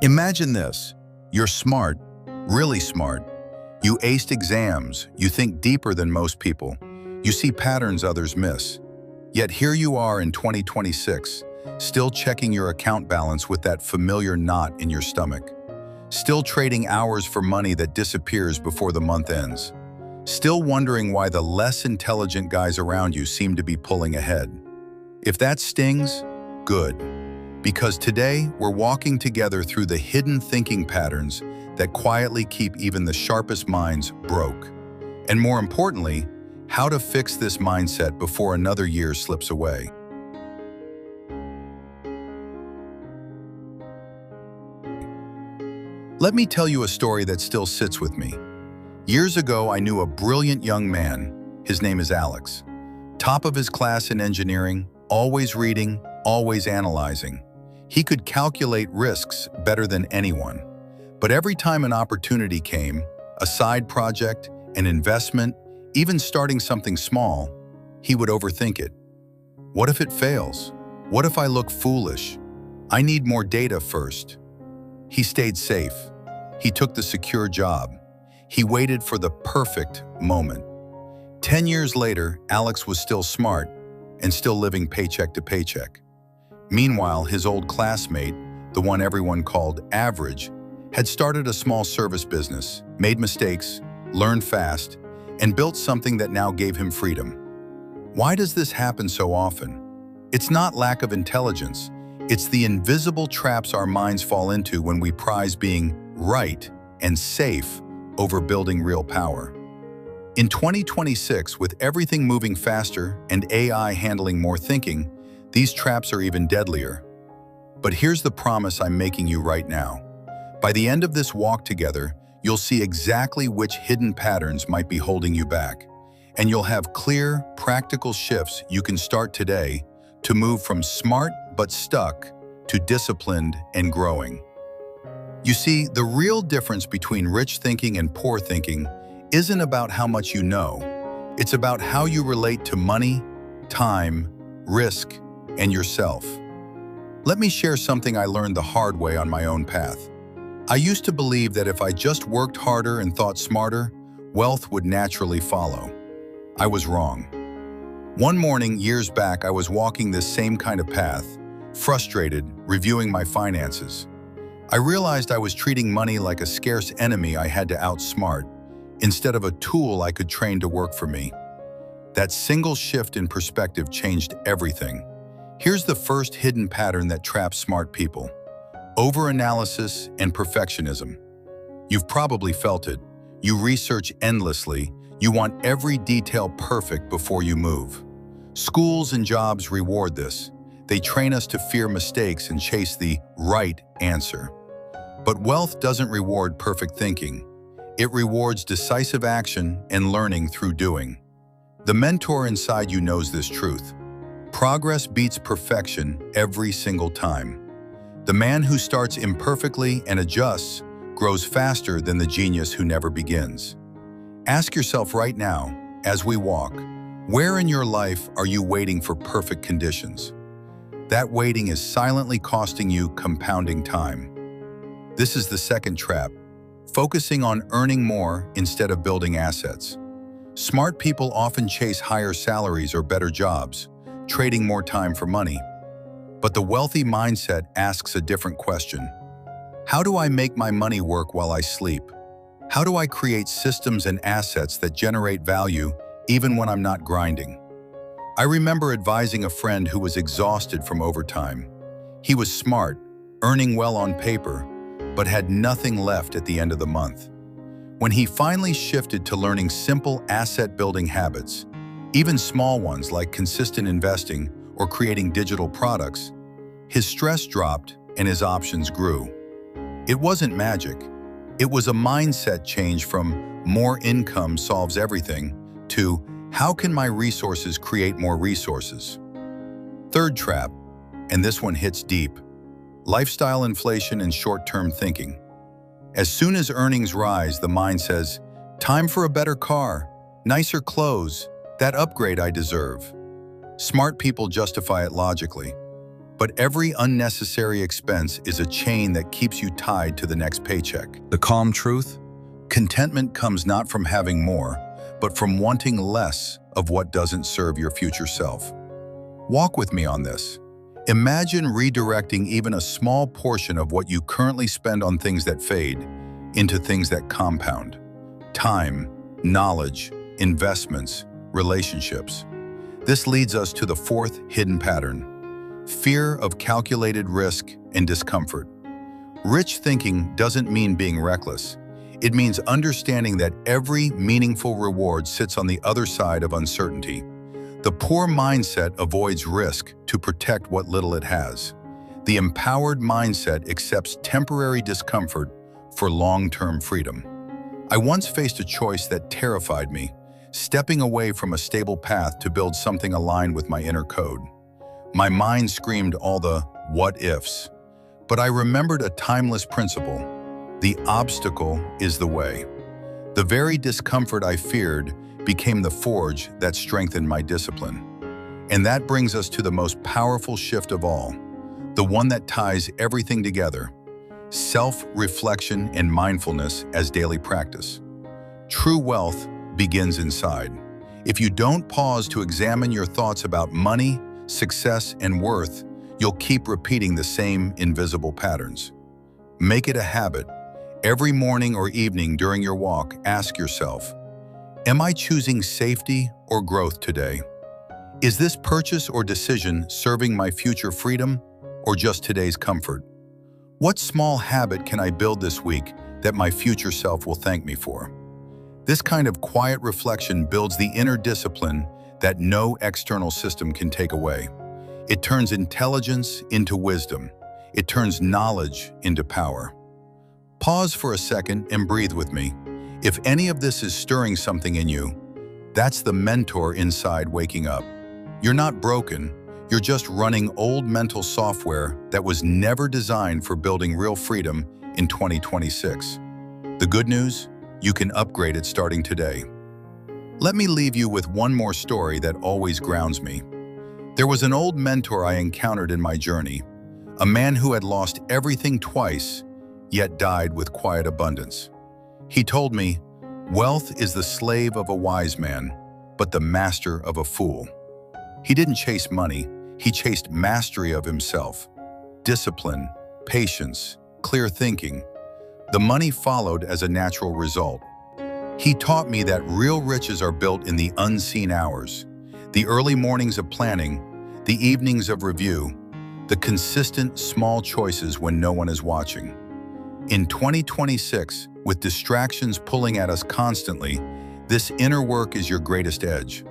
Imagine this. You're smart, really smart. You aced exams, you think deeper than most people. You see patterns others miss. Yet here you are in 2026, still checking your account balance with that familiar knot in your stomach. Still trading hours for money that disappears before the month ends. Still wondering why the less intelligent guys around you seem to be pulling ahead. If that stings, good. Because today, we're walking together through the hidden thinking patterns that quietly keep even the sharpest minds broke. And more importantly, how to fix this mindset before another year slips away. Let me tell you a story that still sits with me. Years ago, I knew a brilliant young man. His name is Alex. Top of his class in engineering, always reading, always analyzing. He could calculate risks better than anyone. But every time an opportunity came, a side project, an investment, even starting something small, he would overthink it. What if it fails? What if I look foolish? I need more data first. He stayed safe. He took the secure job. He waited for the perfect moment. 10 years later, Alex was still smart and still living paycheck to paycheck. Meanwhile, his old classmate, the one everyone called average, had started a small service business, made mistakes, learned fast, and built something that now gave him freedom. Why does this happen so often? It's not lack of intelligence. It's the invisible traps our minds fall into when we prize being right and safe over building real power. In 2026, with everything moving faster and AI handling more thinking, these traps are even deadlier. But here's the promise I'm making you right now. By the end of this walk together, you'll see exactly which hidden patterns might be holding you back. And you'll have clear, practical shifts you can start today to move from smart but stuck to disciplined and growing. You see, the real difference between rich thinking and poor thinking isn't about how much you know. It's about how you relate to money, time, risk, and yourself. Let me share something I learned the hard way on my own path. I used to believe that if I just worked harder and thought smarter, wealth would naturally follow. I was wrong. One morning, years back, I was walking this same kind of path, frustrated, reviewing my finances. I realized I was treating money like a scarce enemy I had to outsmart, instead of a tool I could train to work for me. That single shift in perspective changed everything. Here's the first hidden pattern that traps smart people: overanalysis and perfectionism. You've probably felt it. You research endlessly. You want every detail perfect before you move. Schools and jobs reward this. They train us to fear mistakes and chase the right answer. But wealth doesn't reward perfect thinking. It rewards decisive action and learning through doing. The mentor inside you knows this truth. Progress beats perfection every single time. The man who starts imperfectly and adjusts grows faster than the genius who never begins. Ask yourself right now, as we walk, where in your life are you waiting for perfect conditions? That waiting is silently costing you compounding time. This is the second trap, focusing on earning more instead of building assets. Smart people often chase higher salaries or better jobs, trading more time for money. But the wealthy mindset asks a different question. How do I make my money work while I sleep? How do I create systems and assets that generate value even when I'm not grinding? I remember advising a friend who was exhausted from overtime. He was smart, earning well on paper, but had nothing left at the end of the month. When he finally shifted to learning simple asset-building habits, even small ones like consistent investing or creating digital products, his stress dropped and his options grew. It wasn't magic. It was a mindset change from more income solves everything to how can my resources create more resources? Third trap, and this one hits deep: lifestyle inflation and short-term thinking. As soon as earnings rise, the mind says, time for a better car, nicer clothes, that upgrade I deserve. Smart people justify it logically. But every unnecessary expense is a chain that keeps you tied to the next paycheck. The calm truth? Contentment comes not from having more, but from wanting less of what doesn't serve your future self. Walk with me on this. Imagine redirecting even a small portion of what you currently spend on things that fade into things that compound. Time, knowledge, investments, relationships. This leads us to the fourth hidden pattern: fear of calculated risk and discomfort. Rich thinking doesn't mean being reckless. It means understanding that every meaningful reward sits on the other side of uncertainty. The poor mindset avoids risk to protect what little it has. The empowered mindset accepts temporary discomfort for long-term freedom. I once faced a choice that terrified me, stepping away from a stable path to build something aligned with my inner code. My mind screamed all the what ifs, but I remembered a timeless principle: the obstacle is the way. The very discomfort I feared became the forge that strengthened my discipline. And that brings us to the most powerful shift of all, the one that ties everything together: self-reflection and mindfulness as daily practice. True wealth begins inside. If you don't pause to examine your thoughts about money, success, and worth, you'll keep repeating the same invisible patterns. Make it a habit. Every morning or evening during your walk, ask yourself, am I choosing safety or growth today? Is this purchase or decision serving my future freedom or just today's comfort? What small habit can I build this week that my future self will thank me for? This kind of quiet reflection builds the inner discipline that no external system can take away. It turns intelligence into wisdom. It turns knowledge into power. Pause for a second and breathe with me. If any of this is stirring something in you, that's the mentor inside waking up. You're not broken. You're just running old mental software that was never designed for building real freedom in 2026. The good news? You can upgrade it starting today. Let me leave you with one more story that always grounds me. There was an old mentor I encountered in my journey, a man who had lost everything twice, yet died with quiet abundance. He told me, wealth is the slave of a wise man, but the master of a fool. He didn't chase money, he chased mastery of himself. Discipline, patience, clear thinking. The money followed as a natural result. He taught me that real riches are built in the unseen hours, the early mornings of planning, the evenings of review, the consistent small choices when no one is watching. In 2026, with distractions pulling at us constantly, this inner work is your greatest edge.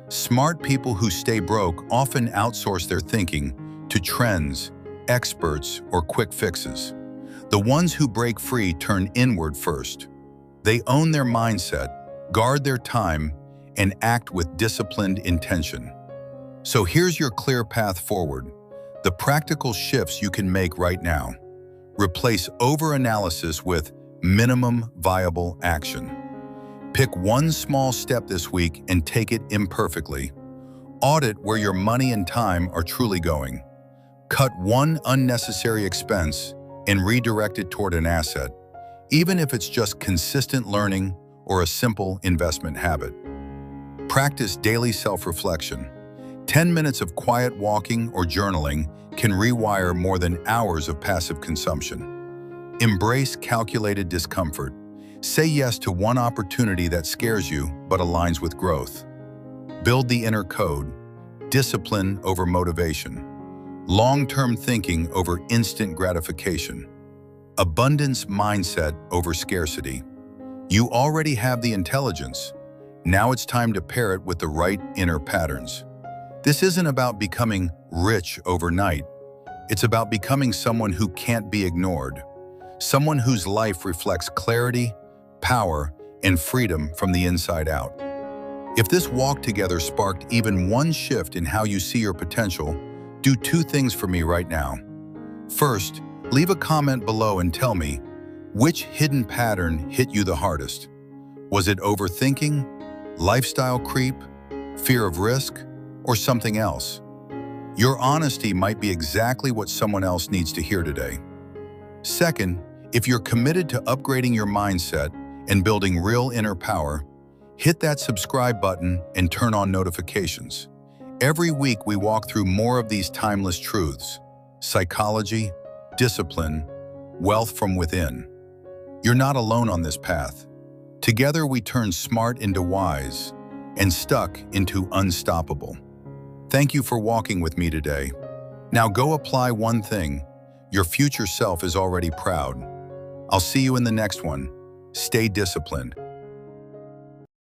Smart people who stay broke often outsource their thinking to trends, experts, or quick fixes. The ones who break free turn inward first. They own their mindset, guard their time, and act with disciplined intention. So here's your clear path forward, the practical shifts you can make right now. Replace overanalysis with minimum viable action. Pick one small step this week and take it imperfectly. Audit where your money and time are truly going. Cut one unnecessary expense and redirect it toward an asset, even if it's just consistent learning or a simple investment habit. Practice daily self-reflection. 10 minutes of quiet walking or journaling can rewire more than hours of passive consumption. Embrace calculated discomfort. Say yes to one opportunity that scares you but aligns with growth. Build the inner code. Discipline over motivation. Long-term thinking over instant gratification. Abundance mindset over scarcity. You already have the intelligence. Now it's time to pair it with the right inner patterns. This isn't about becoming rich overnight. It's about becoming someone who can't be ignored. Someone whose life reflects clarity, power, and freedom from the inside out. If this walk together sparked even one shift in how you see your potential, do two things for me right now. First, leave a comment below and tell me, which hidden pattern hit you the hardest? Was it overthinking, lifestyle creep, fear of risk, or something else? Your honesty might be exactly what someone else needs to hear today. Second, if you're committed to upgrading your mindset and building real inner power, hit that subscribe button and turn on notifications. Every week we walk through more of these timeless truths: psychology, discipline, wealth from within. You're not alone on this path. Together we turn smart into wise and stuck into unstoppable. Thank you for walking with me today. Now go apply one thing. Your future self is already proud. I'll see you in the next one. Stay disciplined.